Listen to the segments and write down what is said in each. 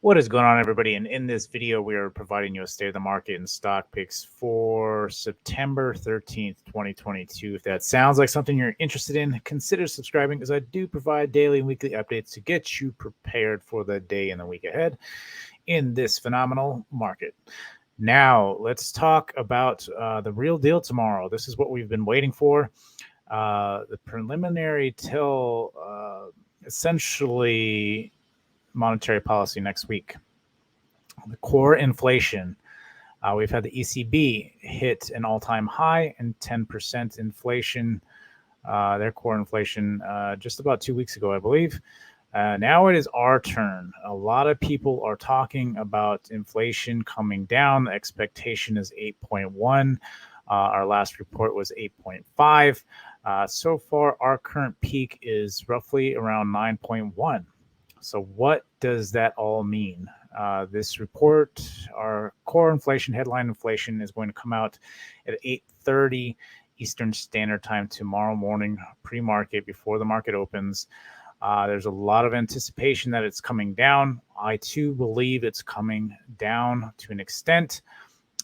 What is going on, everybody? And in this video, we are providing you a state of the market and stock picks for September 13th, 2022. If that sounds like something you're interested in, consider subscribing because I do provide daily and weekly updates to get you prepared for the day and the week ahead in this phenomenal market. Now, let's talk about the real deal tomorrow. This is what we've been waiting for. The preliminary till essentially monetary policy next week. The core inflation. We've had the ECB hit an all-time high and 10% inflation, their core inflation, just about 2 weeks ago, I believe. Now it is our turn. A lot of people are talking about inflation coming down. The expectation is 8.1. Our last report was 8.5. So far, our current peak is roughly around 9.1. So what does that all mean? This report, our core inflation, headline inflation, is going to come out at 8:30 Eastern Standard Time tomorrow morning, pre-market, before the market opens. There's a lot of anticipation that it's coming down. I too believe it's coming down to an extent,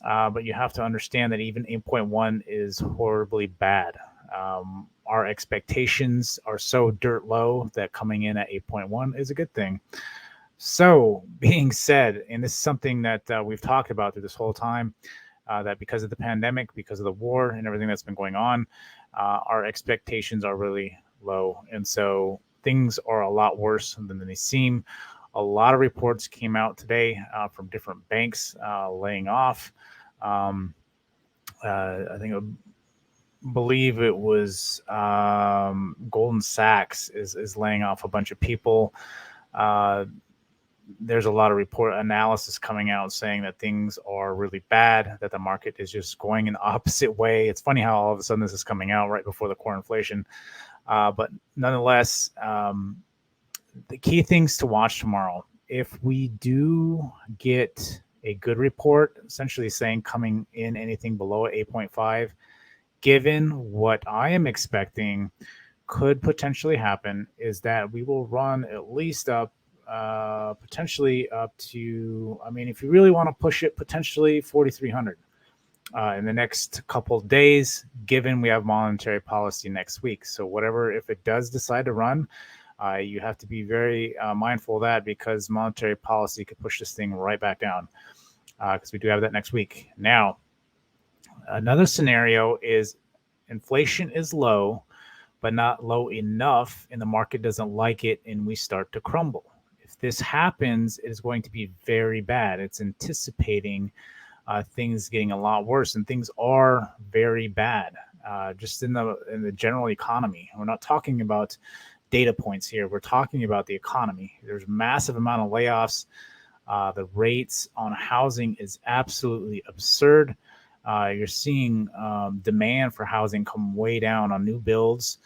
but you have to understand that even 8.1 is horribly bad. Our expectations are so dirt low that coming in at 8.1 is a good thing. So, being said, and this is something that we've talked about through this whole time, that because of the pandemic, because of the war, and everything that's been going on, our expectations are really low. And so things are a lot worse than they seem. A lot of reports came out today from different banks laying off. Um, I think believe it was Goldman Sachs is laying off a bunch of people. Uh, there's a lot of report analysis coming out saying that things are really bad, that the market is just going in the opposite way. It's funny how all of a sudden this is coming out right before the core inflation. But nonetheless, the key things to watch tomorrow. If we do get a good report, essentially saying coming in anything below 8.5, given what I am expecting could potentially happen, is that we will run at least up, potentially up to, I mean, if you really want to push it, potentially 4,300 in the next couple of days, given we have monetary policy next week. So, whatever, if it does decide to run, you have to be very mindful of that because monetary policy could push this thing right back down because we do have that next week. Now, another scenario is inflation is low, but not low enough, and the market doesn't like it, and we start to crumble. If this happens, it is going to be very bad. It's anticipating things getting a lot worse, and things are very bad. Just in the general economy, we're not talking about data points here. We're talking about the economy. There's massive amount of layoffs. The rates on housing is absolutely absurd. You're seeing demand for housing come way down on new builds,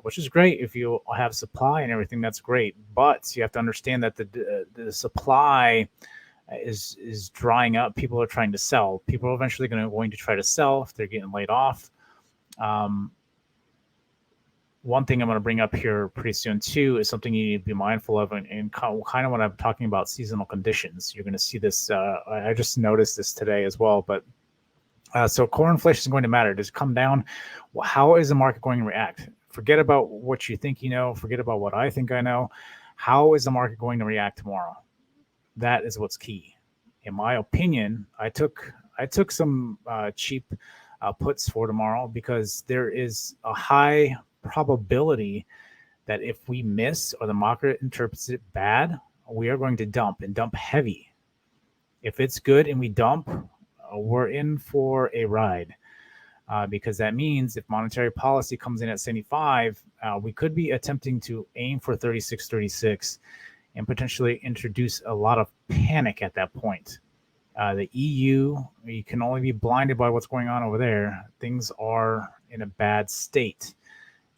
which is great. If you have supply and everything, that's great. But you have to understand that the supply is drying up. People are trying to sell. People are eventually going to try to sell if they're getting laid off. Um, One thing I'm going to bring up here pretty soon too is something you need to be mindful of, and kind of when I'm talking about seasonal conditions. You're going to see this. I just noticed this today as well, but so core inflation is going to matter. Does it come down? Well, how is the market going to react? Forget about what you think you know. Forget about what I think I know. How is the market going to react tomorrow? That is what's key. In my opinion, I took some cheap puts for tomorrow because there is a high probability that if we miss or the market interprets it bad, we are going to dump and dump heavy. If it's good and we dump, we're in for a ride. Because that means if monetary policy comes in at 75, we could be attempting to aim for 36, 36, and potentially introduce a lot of panic at that point. The EU, you can only be blinded by what's going on over there. Things are in a bad state.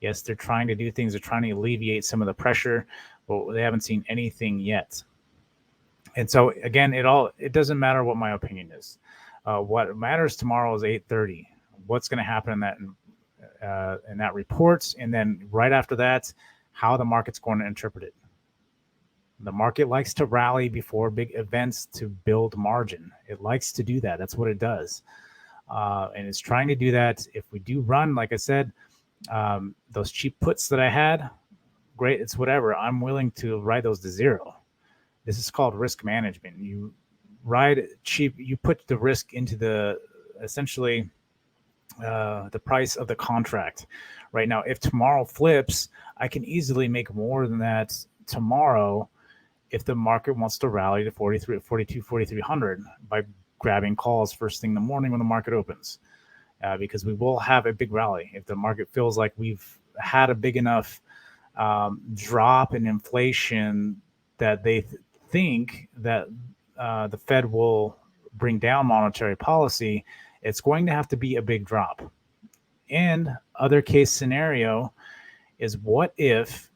Yes, they're trying to do things, they're trying to alleviate some of the pressure, but they haven't seen anything yet. And so again, it doesn't matter what my opinion is. What matters tomorrow is 8:30. What's going to happen in that report, and then right after that, how the market's going to interpret it. The market likes to rally before big events to build margin. It likes to do that. That's what it does. And it's trying to do that. If we do run, like I said, those cheap puts that I had, great. It's whatever. I'm willing to ride those to zero. This is called risk management. You ride cheap. You put the risk into the essentially the price of the contract. Right now, if tomorrow flips, I can easily make more than that tomorrow if the market wants to rally to 43, 42, 4,300 by grabbing calls first thing in the morning when the market opens. Because we will have a big rally. If the market feels like we've had a big enough drop in inflation that they think that the Fed will bring down monetary policy, it's going to have to be a big drop. And other case scenario is, what if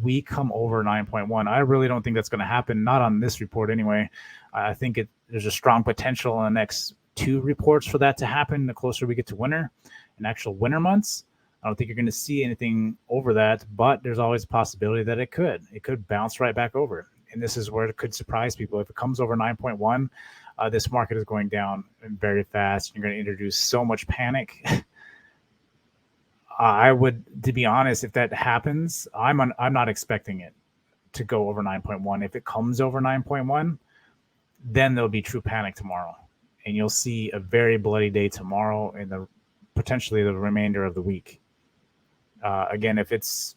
we come over 9.1? I really don't think that's going to happen, not on this report anyway. I think there's a strong potential in the next 2 reports for that to happen the closer we get to winter and actual winter months. I don't think you're going to see anything over that, but there's always a possibility that it could bounce right back over. And this is where it could surprise people. If it comes over 9.1, this market is going down very fast. You're going to introduce so much panic. I would, to be honest, if that happens, I'm not expecting it to go over 9.1. If it comes over 9.1, then there'll be true panic tomorrow, and you'll see a very bloody day tomorrow and potentially the remainder of the week. Again, if it's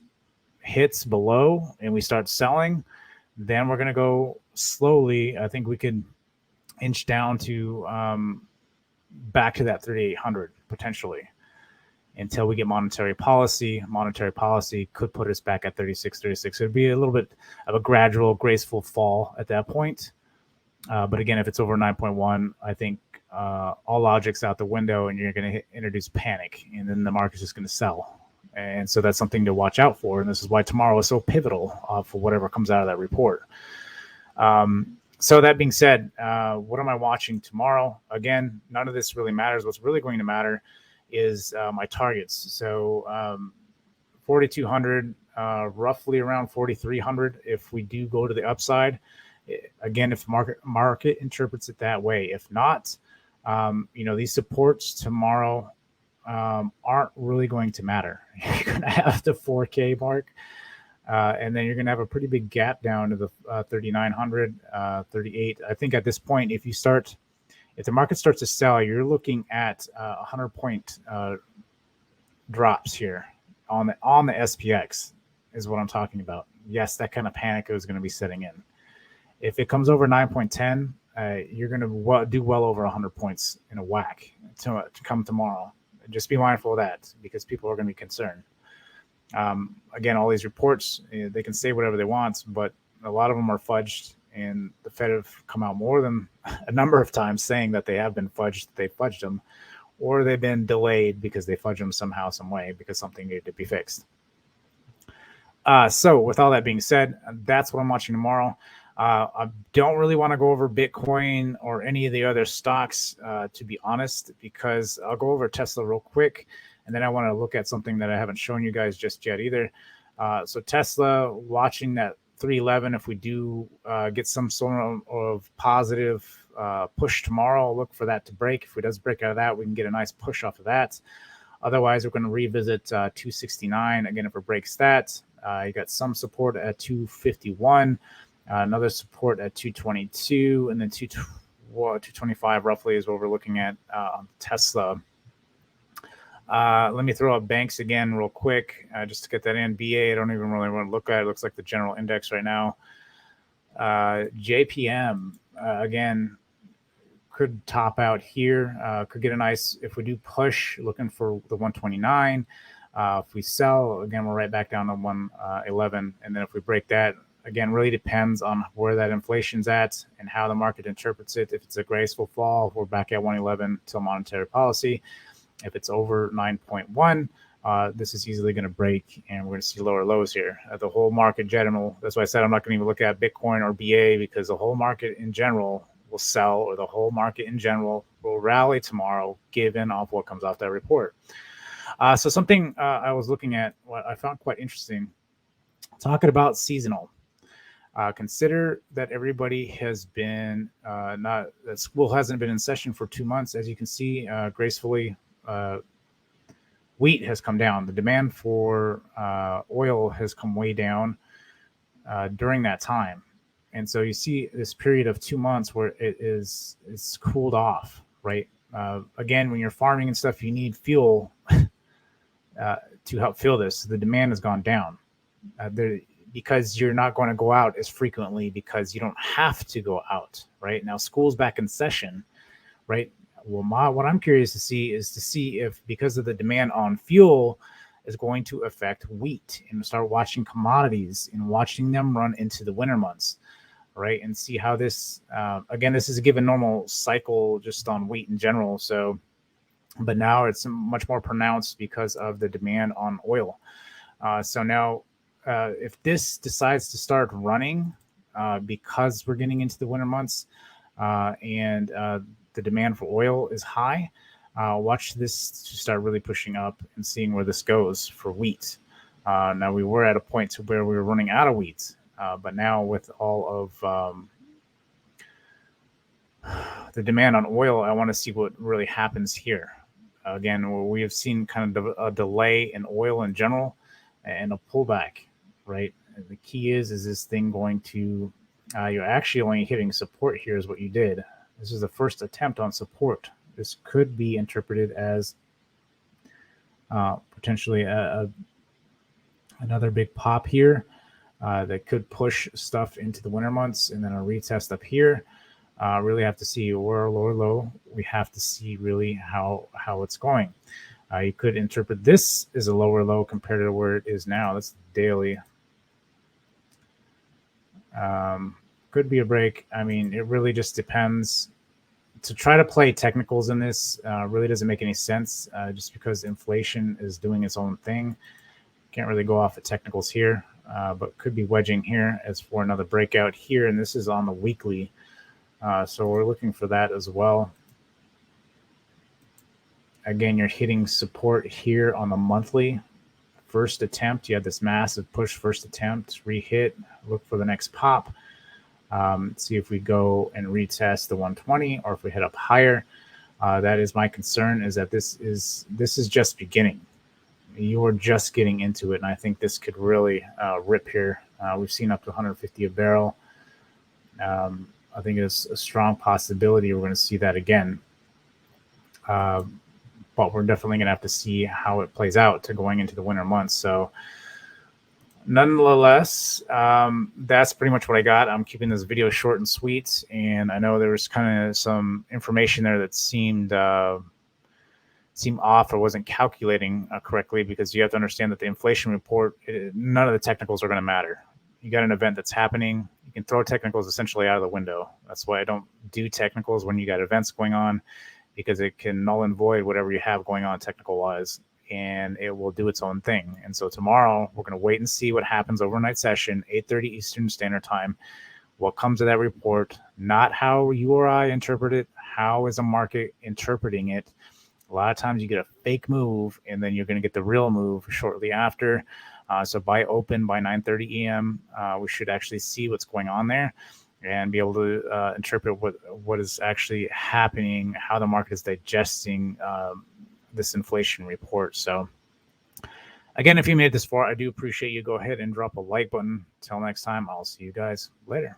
hits below and we start selling, then we're going to go slowly. I think we could inch down to back to that 3,800 potentially until we get monetary policy. Monetary policy could put us back at 36. It'd be a little bit of a gradual, graceful fall at that point. But again, if it's over 9.1, I think all logic's out the window, and you're going to introduce panic, and then the market's just going to sell. And so that's something to watch out for. And this is why tomorrow is so pivotal for whatever comes out of that report. So that being said, what am I watching tomorrow? Again, none of this really matters. What's really going to matter is my targets. So 4,200, roughly around 4,300 if we do go to the upside. Again, if market interprets it that way. If not, these supports tomorrow aren't really going to matter. You're going to have the 4K mark, and then you're going to have a pretty big gap down to the 3,900, 38. I think at this point, if the market starts to sell, you're looking at 100-point drops here on the SPX is what I'm talking about. Yes, that kind of panic is going to be setting in. If it comes over 9.10, you're going to do well over 100 points in a whack to come tomorrow. Just be mindful of that, because people are going to be concerned. Again, all these reports, they can say whatever they want, but a lot of them are fudged, and the Fed have come out more than a number of times saying that they have been fudged, they fudged them, or they've been delayed because they fudged them somehow, some way, because something needed to be fixed. So with all that being said, that's what I'm watching tomorrow. I don't really want to go over Bitcoin or any of the other stocks, to be honest, because I'll go over Tesla real quick, and then I want to look at something that I haven't shown you guys just yet either. So Tesla, watching that 311. If we do get some sort of positive push tomorrow, I'll look for that to break. If it does break out of that, we can get a nice push off of that. Otherwise, we're going to revisit 269. Again, if it breaks that, you got some support at 251. Another support at 222, and then 225 roughly is what we're looking at on Tesla. Let me throw up banks again real quick just to get that in. BA, I don't even really want to look at it. It looks like the general index right now. JPM, again, could top out here. Could get a nice, if we do push, looking for the 129. If we sell, again, we're right back down to 111. And then if we break that, again, really depends on where that inflation's at and how the market interprets it. If it's a graceful fall, we're back at 111 till monetary policy. If it's over 9.1, this is easily going to break, and we're going to see lower lows here. The whole market in general, that's why I said I'm not going to even look at Bitcoin or BA, because the whole market in general will sell, or the whole market in general will rally tomorrow, given off what comes off that report. So something I was looking at, what I found quite interesting, talking about seasonal. Consider that everybody has been not that school hasn't been in session for 2 months. As you can see, gracefully, wheat has come down. The demand for oil has come way down during that time, and so you see this period of 2 months where it's cooled off, right? Again, when you're farming and stuff, you need fuel to help fill this. The demand has gone down. Because you're not going to go out as frequently because you don't have to go out, right? Now school's back in session, right? Well, what I'm curious to see if, because of the demand on fuel, is going to affect wheat, and start watching commodities and watching them run into the winter months, right? And see how this, again, this is a given normal cycle just on wheat in general. So, but now it's much more pronounced because of the demand on oil. So now, if this decides to start running because we're getting into the winter months and the demand for oil is high, watch this to start really pushing up and seeing where this goes for wheat. Now, we were at a point to where we were running out of wheat, but now with all of the demand on oil, I want to see what really happens here. Again, we have seen kind of a delay in oil in general and a pullback. Right. And the key is this thing going to, you're actually only hitting support here is what you did. This is the first attempt on support. This could be interpreted as potentially another big pop here that could push stuff into the winter months, and then a retest up here. Really have to see where lower low. We have to see really how it's going. You could interpret this as a lower low compared to where it is now. That's daily. Could be a break. I mean, it really just depends. To try to play technicals in this really doesn't make any sense, just because inflation is doing its own thing. Can't really go off of technicals here, but could be wedging here as for another breakout here, and this is on the weekly. So we're looking for that as well. Again, you're hitting support here on the monthly. First attempt, you had this massive push, first attempt, re-hit, look for the next pop. See if we go and retest the 120 or if we head up higher. That is my concern, is that this is just beginning. You are just getting into it, and I think this could really rip here. We've seen up to 150 a barrel. I think it's a strong possibility we're going to see that again. But we're definitely going to have to see how it plays out to going into the winter months. So nonetheless, that's pretty much what I got. I'm keeping this video short and sweet, and I know there was kind of some information there that seemed off or wasn't calculating correctly, because you have to understand that the inflation report, none of the technicals are going to matter. You got an event that's happening, you can throw technicals essentially out of the window. That's why I don't do technicals when you got events going on, because it can null and void whatever you have going on technical wise, and it will do its own thing. And so tomorrow we're going to wait and see what happens overnight session, 8:30 Eastern Standard Time. What comes of that report, not how you or I interpret it, how is a market interpreting it. A lot of times you get a fake move, and then you're going to get the real move shortly after. So by open, by 9:30 a.m., we should actually see what's going on there and be able to interpret what is actually happening, how the market is digesting this inflation report. So again, if you made it this far, I do appreciate you. Go ahead and drop a like button. Till next time, I'll see you guys later.